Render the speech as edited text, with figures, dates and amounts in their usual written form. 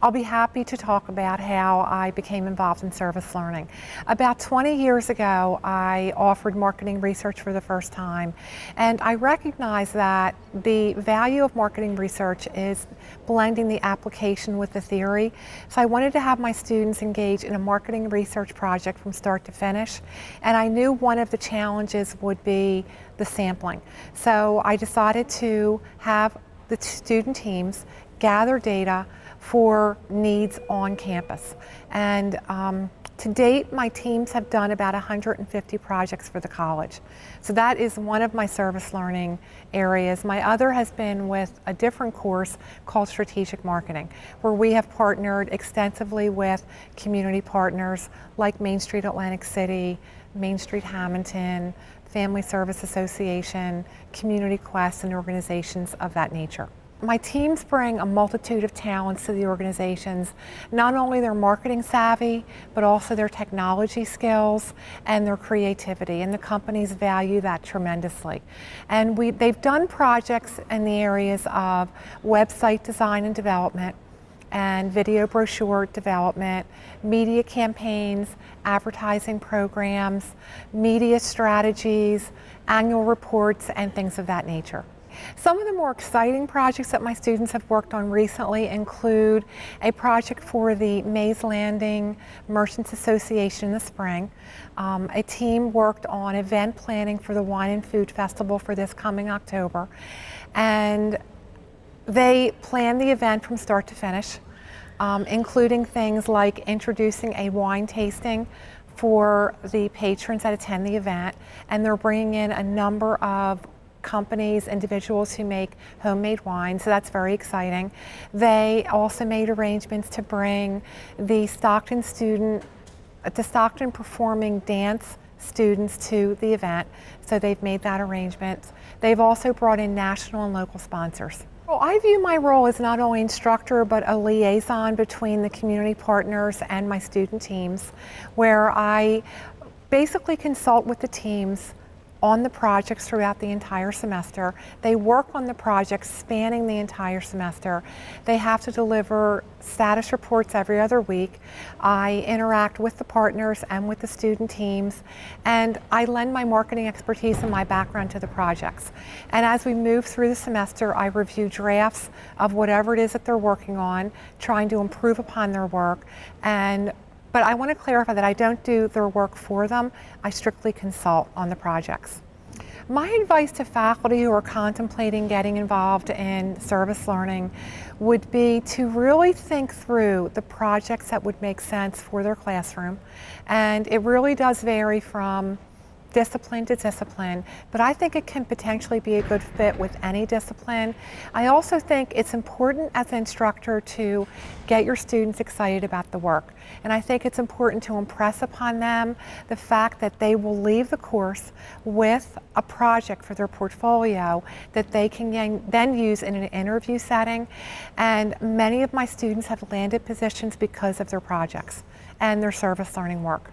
I'll be happy to talk about how I became involved in service learning. About 20 years ago, I offered marketing research for the first time, and I recognized that the value of marketing research is blending the application with the theory. So I wanted to have my students engage in a marketing research project from start to finish, and I knew one of the challenges would be the sampling. So I decided to have the student teams gather data for needs on campus. And to date, my teams have done about 150 projects for the college. So that is one of my service learning areas. My other has been with a different course called Strategic Marketing, where we have partnered extensively with community partners like Main Street Atlantic City, Main Street Hamilton, Family Service Association, Community Quest, and organizations of that nature. My teams bring a multitude of talents to the organizations, not only their marketing savvy, but also their technology skills and their creativity, and the companies value that tremendously. And they've done projects in the areas of website design and development, and video brochure development, media campaigns, advertising programs, media strategies, annual reports, and things of that nature. Some of the more exciting projects that my students have worked on recently include a project for the Mays Landing Merchants Association in the spring. A team worked on event planning for the Wine and Food Festival for this coming October, and they planned the event from start to finish, including things like introducing a wine tasting for the patrons that attend the event, and they're bringing in a number of companies, individuals who make homemade wine, so that's very exciting. They also made arrangements to bring the Stockton performing dance students to the event, so they've made that arrangement. They've also brought in national and local sponsors. Well, I view my role as not only instructor, but a liaison between the community partners and my student teams, where I basically consult with the teams on the projects throughout the entire semester. They work on the projects spanning the entire semester. They have to deliver status reports every other week. I interact with the partners and with the student teams, and I lend my marketing expertise and my background to the projects. And as we move through the semester, I review drafts of whatever it is that they're working on, trying to improve upon their work. But I want to clarify that I don't do their work for them. I strictly consult on the projects. My advice to faculty who are contemplating getting involved in service learning would be to really think through the projects that would make sense for their classroom. And it really does vary from discipline to discipline, but I think it can potentially be a good fit with any discipline. I also think it's important as an instructor to get your students excited about the work. And I think it's important to impress upon them the fact that they will leave the course with a project for their portfolio that they can then use in an interview setting. And many of my students have landed positions because of their projects and their service learning work.